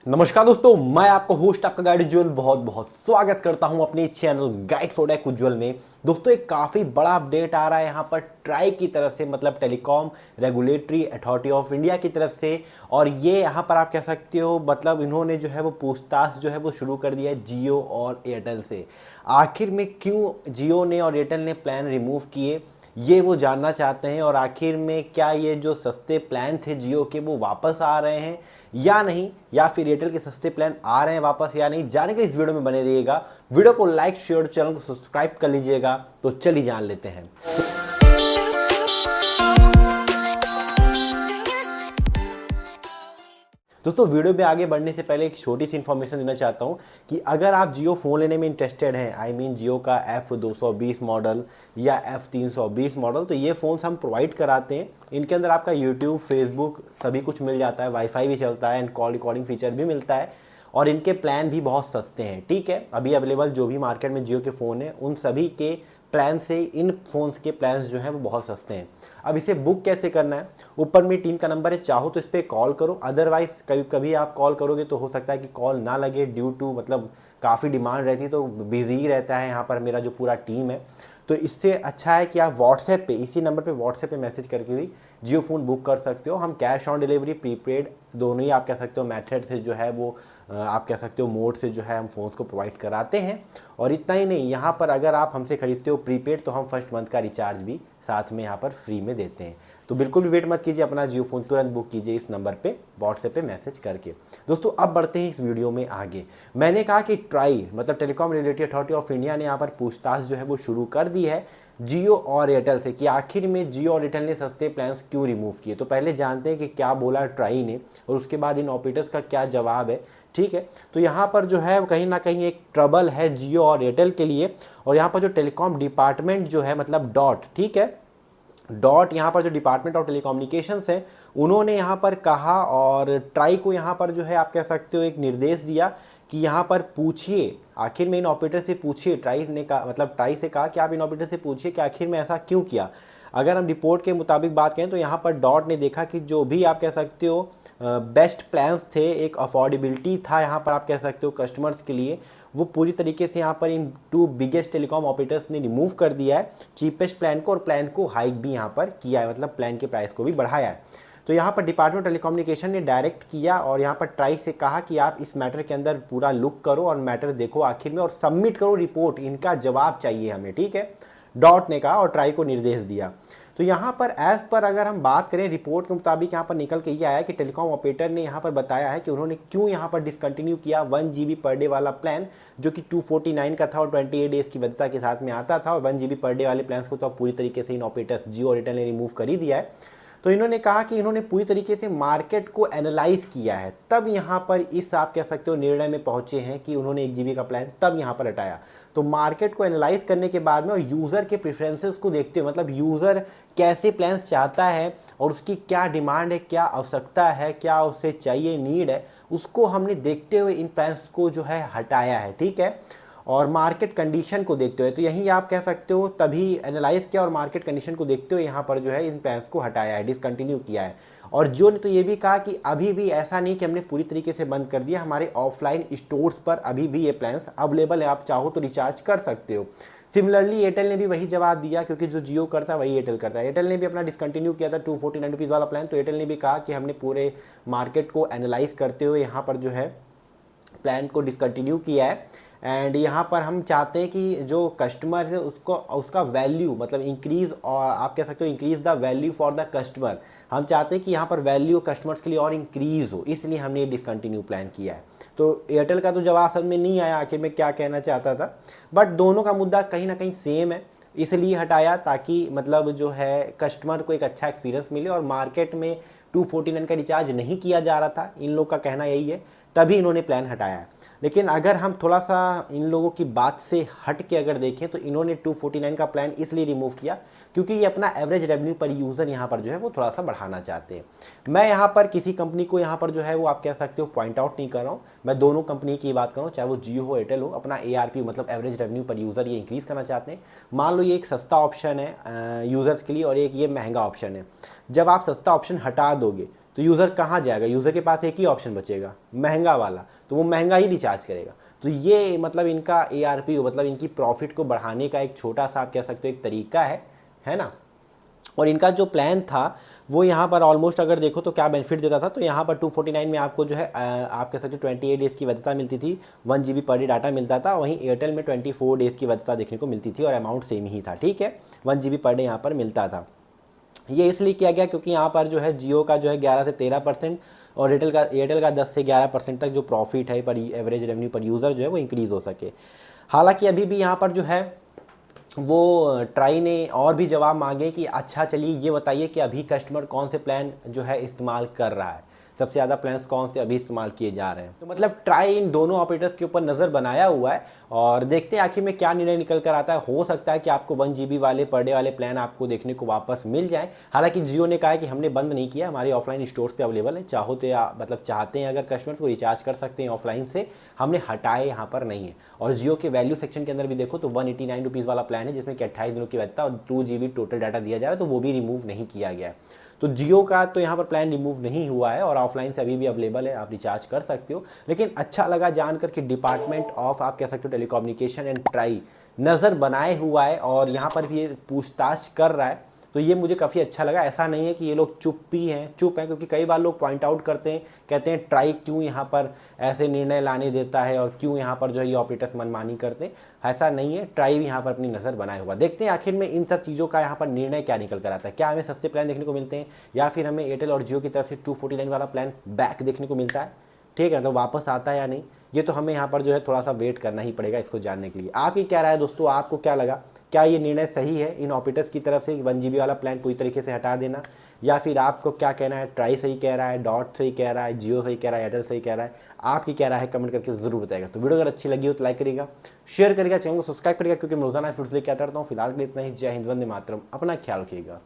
नमस्कार दोस्तों, मैं आपका होस्ट आपका गाइड उज्ज्वल बहुत बहुत स्वागत करता हूं अपने चैनल गाइड फॉर टेक उज्ज्वल में। दोस्तों एक काफ़ी बड़ा अपडेट आ रहा है यहां पर ट्राई की तरफ से, मतलब telecom regulatory authority of India की तरफ से। और ये यहां पर आप कह सकते हो, मतलब इन्होंने जो है वो पूछताछ जो है वो शुरू कर दिया है जियो और एयरटेल से। आखिर में क्यों जियो ने और एयरटेल ने प्लान रिमूव किए, ये वो जानना चाहते हैं। और आखिर में क्या ये जो सस्ते प्लान थे जियो के वो वापस आ रहे हैं या नहीं, या फिर एयरटेल के सस्ते प्लान आ रहे हैं वापस या नहीं, जानने के लिए इस वीडियो में बने रहिएगा। वीडियो को लाइक शेयर, चैनल को सब्सक्राइब कर लीजिएगा। तो चलिए जान लेते हैं। दोस्तों वीडियो में आगे बढ़ने से पहले एक छोटी सी इन्फॉर्मेशन देना चाहता हूँ कि अगर आप जियो फ़ोन लेने में इंटरेस्टेड हैं, आई मीन जियो का F220 मॉडल या F320 मॉडल, तो ये फ़ोन्स हम प्रोवाइड कराते हैं। इनके अंदर आपका यूट्यूब, फेसबुक सभी कुछ मिल जाता है, वाईफाई भी चलता है एंड कॉल रिकॉर्डिंग फीचर भी मिलता है। और इनके प्लान भी बहुत सस्ते हैं। ठीक है, अभी अवेलेबल जो भी मार्केट में जियो के फ़ोन हैं उन सभी के प्लान से इन फ़ोन्स के प्लान्स जो हैं वो बहुत सस्ते हैं। अब इसे बुक कैसे करना है, ऊपर में टीम का नंबर है, चाहो तो इस पर कॉल करो, अदरवाइज कभी कभी आप कॉल करोगे तो हो सकता है कि कॉल ना लगे ड्यू टू, मतलब काफ़ी डिमांड रहती है तो बिजी ही रहता है यहाँ पर मेरा जो पूरा टीम है। तो इससे अच्छा है कि आप व्हाट्सएप पे, इसी नंबर पे व्हाट्सएप पे मैसेज करके भी जियो फ़ोन बुक कर सकते हो। हम कैश ऑन डिलीवरी, प्रीपेड दोनों ही आप कह सकते हो मेथड से जो है वो आप कह सकते हो मोड से जो है हम फ़ोन्स को प्रोवाइड कराते हैं। और इतना ही नहीं, यहाँ पर अगर आप हमसे खरीदते हो प्रीपेड तो हम फर्स्ट मंथ का रिचार्ज भी साथ में यहाँ पर फ्री में देते हैं। तो बिल्कुल भी वेट मत कीजिए, अपना जियो फ़ोन तुरंत बुक कीजिए इस नंबर पे व्हाट्सएप पे मैसेज करके। दोस्तों अब बढ़ते हैं इस वीडियो में आगे। मैंने कहा कि ट्राई मतलब telecom regulatory authority of India ने यहाँ पर पूछताछ जो है वो शुरू कर दी है जियो और एयरटेल से कि आखिर में जियो और एयरटेल ने सस्ते प्लान्स क्यों रिमूव किए। तो पहले जानते हैं कि क्या बोला ट्राई ने और उसके बाद इन ऑपरेटर्स का क्या जवाब है। ठीक है, तो यहाँ पर जो है कहीं ना कहीं एक ट्रबल है जियो और एयरटेल के लिए। और यहाँ पर जो टेलीकॉम डिपार्टमेंट जो है, मतलब डॉट, ठीक है, डॉट यहाँ पर जो डिपार्टमेंट ऑफ टेलीकम्युनिकेशंस है उन्होंने यहाँ पर कहा और ट्राई को यहाँ पर जो है आप कह सकते हो एक निर्देश दिया कि यहाँ पर पूछिए, आखिर में इन ऑपरेटर से पूछिए। ट्राई ने कहा, मतलब ट्राई से कहा कि आप इन ऑपरेटर से पूछिए कि आखिर में ऐसा क्यों किया। अगर हम रिपोर्ट के मुताबिक बात करें तो यहाँ पर डॉट ने देखा कि जो भी आप कह सकते हो बेस्ट प्लान्स थे, एक अफोर्डेबिलिटी था यहाँ पर आप कह सकते हो कस्टमर्स के लिए, वो पूरी तरीके से यहाँ पर इन टू बिगेस्ट टेलीकॉम ऑपरेटर्स ने रिमूव कर दिया है चीपेस्ट प्लान को, और प्लान को हाइक भी यहाँ पर किया है, मतलब प्लान के प्राइस को भी बढ़ाया है। तो यहाँ पर डिपार्टमेंट ऑफ टेलीकम्युनिकेशन ने डायरेक्ट किया और यहाँ पर ट्राई से कहा कि आप इस मैटर के अंदर पूरा लुक करो और मैटर देखो आखिर में और सबमिट करो रिपोर्ट, इनका जवाब चाहिए हमें। ठीक है, डॉट ने कहा और ट्राई को निर्देश दिया। तो यहाँ पर एज पर अगर हम बात करें रिपोर्ट के मुताबिक यहाँ पर निकल के ये आया कि टेलीकॉम ऑपरेटर ने यहाँ पर बताया है कि उन्होंने क्यों यहाँ पर डिसकंटिन्यू किया 1 GB पर डे वाला प्लान जो कि 249 का था और 28 डेज की वैधता के साथ में आता था। और 1 GB पर डे वाले प्लान्स को तो अब पूरी तरीके से इन ऑपरेटर्स जियो और एयरटेल ने रिमूव कर ही दिया है। तो इन्होंने कहा कि इन्होंने पूरी तरीके से मार्केट को एनालाइज किया है, तब यहाँ पर इस आप कह सकते हो निर्णय में पहुंचे हैं कि उन्होंने 1 GB का प्लान तब यहाँ पर हटाया। तो मार्केट को एनालाइज करने के बाद में और यूज़र के प्रेफरेंसेस को देखते हुए, मतलब यूज़र कैसे प्लान्स चाहता है और उसकी क्या डिमांड है, क्या आवश्यकता है, क्या उसे चाहिए, नीड है, उसको हमने देखते हुए इन प्लान्स को जो है हटाया है। ठीक है, और मार्केट कंडीशन को देखते हुए, तो यही आप कह सकते हो तभी एनालाइज किया और मार्केट कंडीशन को देखते हुए यहाँ पर जो है इन प्लान्स को हटाया है, डिसकंटिन्यू किया है। और जो ने तो ये भी कहा कि अभी भी ऐसा नहीं कि हमने पूरी तरीके से बंद कर दिया, हमारे ऑफलाइन स्टोर्स पर अभी भी ये प्लान्स अवेलेबल है, आप चाहो तो रिचार्ज कर सकते हो। सिमिलरली एयरटेल ने भी वही जवाब दिया, क्योंकि जो जियो करता है वही एयरटेल करता है। एयरटेल ने भी अपना डिसकंटिन्यू किया था 249 रुपीज़ वाला प्लान, तो एयरटेल ने भी कहा कि हमने पूरे मार्केट को एनालाइज करते हुए यहाँ पर जो है प्लान को डिसकंटिन्यू किया है। एंड यहाँ पर हम चाहते हैं कि जो कस्टमर है उसको उसका वैल्यू, मतलब इंक्रीज, और आप कह सकते हो increase the value for the customer. हम चाहते हैं कि यहाँ पर वैल्यू कस्टमर्स के लिए और इंक्रीज हो, इसलिए हमने ये डिसकंटिन्यू प्लान किया है। तो एयरटेल का तो जवाब समझ में नहीं आया आखिर में क्या कहना चाहता था, बट दोनों का मुद्दा कहीं ना कहीं सेम है, इसलिए हटाया ताकि मतलब जो है कस्टमर को एक अच्छा एक्सपीरियंस मिले। और मार्केट में 249 का रिचार्ज नहीं किया जा रहा था, इन लोग का कहना यही है, तभी इन्होंने प्लान हटाया है। लेकिन अगर हम थोड़ा सा इन लोगों की बात से हट के अगर देखें तो इन्होंने 249 का प्लान इसलिए रिमूव किया क्योंकि ये अपना एवरेज रेवेन्यू पर यूज़र यहाँ पर जो है वो थोड़ा सा बढ़ाना चाहते हैं। मैं यहाँ पर किसी कंपनी को यहाँ पर जो है वो आप कह सकते हो पॉइंट आउट नहीं कर रहा हूँ, मैं दोनों कंपनी की बात कर रहा हूँ, चाहे वो जियो हो एयरटेल हो, अपना ARP मतलब एवरेज रेवेन्यू पर यूज़र ये इंक्रीज़ करना चाहते हैं। मान लो ये एक सस्ता ऑप्शन है यूज़र्स के लिए और एक ये महंगा ऑप्शन है। जब आप सस्ता ऑप्शन हटा दोगे तो यूज़र कहाँ जाएगा, यूज़र के पास एक ही ऑप्शन बचेगा, महंगा वाला, तो वो महंगा ही रिचार्ज करेगा। तो ये मतलब इनका ARPU मतलब इनकी प्रॉफिट को बढ़ाने का एक छोटा सा आप कह सकते हो एक तरीका है ना। और इनका जो प्लान था वो यहाँ पर ऑलमोस्ट अगर देखो तो क्या बेनिफिट देता था, तो यहाँ पर 249 में आपको जो है आप कह सकते हो 28 डेज़ की वैधता मिलती थी, 1 GB पर डे डाटा मिलता था। वहीं एयरटेल में 24 डेज़ की वैधता देखने को मिलती थी और अमाउंट सेम ही था, ठीक है, 1 GB पर डे यहाँ पर मिलता था। ये इसलिए किया गया क्योंकि यहाँ पर जो है जियो का जो है 11 से 13% और एयरटेल का 10 से 11% तक जो प्रॉफिट है पर एवरेज रेवेन्यू पर यूज़र जो है वो इंक्रीज़ हो सके। हालांकि अभी भी यहाँ पर जो है वो ट्राई ने और भी जवाब मांगे कि अच्छा चलिए ये बताइए कि अभी कस्टमर कौन से प्लान जो है इस्तेमाल कर रहा है, सबसे ज़्यादा प्लान्स कौन से अभी इस्तेमाल किए जा रहे हैं। तो मतलब ट्राई इन दोनों ऑपरेटर्स के ऊपर नज़र बनाया हुआ है और देखते हैं आखिर में क्या निर्णय निकल कर आता है। हो सकता है कि आपको 1 GB वाले पर डे वाले प्लान आपको देखने को वापस मिल जाए। हालांकि जियो ने कहा है कि हमने बंद नहीं किया, हमारे ऑफलाइन स्टोर्स पे अवेलेबल है, चाहो तो मतलब चाहते हैं अगर कस्टमर्स को रिचार्ज कर सकते हैं ऑफलाइन से, हमने हटाए यहाँ पर नहीं है। और जियो के वैल्यू सेक्शन के अंदर भी देखो तो 189 रुपीज़ वाला प्लान है जिसमें कि 28 दिनों की वैधता और 2 GB टोटल डाटा दिया जा रहा है, तो वो भी रिमूव नहीं किया गया है। तो जियो का तो यहाँ पर प्लान रिमूव नहीं हुआ है और ऑफलाइन से अभी भी अवेलेबल है, आप रिचार्ज कर सकते हो। लेकिन अच्छा लगा जानकर कि डिपार्टमेंट ऑफ आप कह सकते हो टेलीकम्युनिकेशन एंड ट्राई नज़र बनाए हुआ है और यहाँ पर भी ये पूछताछ कर रहा है, तो ये मुझे काफ़ी अच्छा लगा। ऐसा नहीं है कि ये लोग चुप हैं, क्योंकि कई बार लोग पॉइंट आउट करते हैं, कहते हैं ट्राई क्यों यहाँ पर ऐसे निर्णय लाने देता है और क्यों यहाँ पर जो है ये ऑपरेटर्स मनमानी करते हैं। ऐसा नहीं है, ट्राई भी यहाँ पर अपनी नज़र बनाए हुआ। देखते हैं आखिर में इन सब चीज़ों का यहाँ पर निर्णय क्या निकल कर आता है, क्या हमें सस्ते प्लान देखने को मिलते हैं या फिर हमें एयरटेल और जियो की तरफ से 249 वाला प्लान बैक देखने को मिलता है, ठीक है, तो वापस आता है या नहीं, ये तो हमें यहाँ पर जो है थोड़ा सा वेट करना ही पड़ेगा इसको जानने के लिए। आपकी क्या राय है दोस्तों, आपको क्या लगा, क्या ये निर्णय सही है इन ऑपरेटर्स की तरफ से 1 GB वाला प्लान पूरी तरीके से हटा देना, या फिर आपको क्या कहना है, ट्राई सही कह रहा है, डॉट सही कह रहा है, जियो सही कह रहा है, एयरटेल सही कह रहा है, आपकी क्या राय है कमेंट करके जरूर बताएगा। तो वीडियो अगर अच्छी लगी हो तो लाइक करिएगा, शेयर करिएगा, चैनल को सब्सक्राइब करिएगा, क्योंकि मैं रोजाना वीडियोस लेके आता रहता हूँ। फिलहाल के लिए इतना ही। जय हिंद, वंदे मातरम, अपना ख्याल रखिएगा।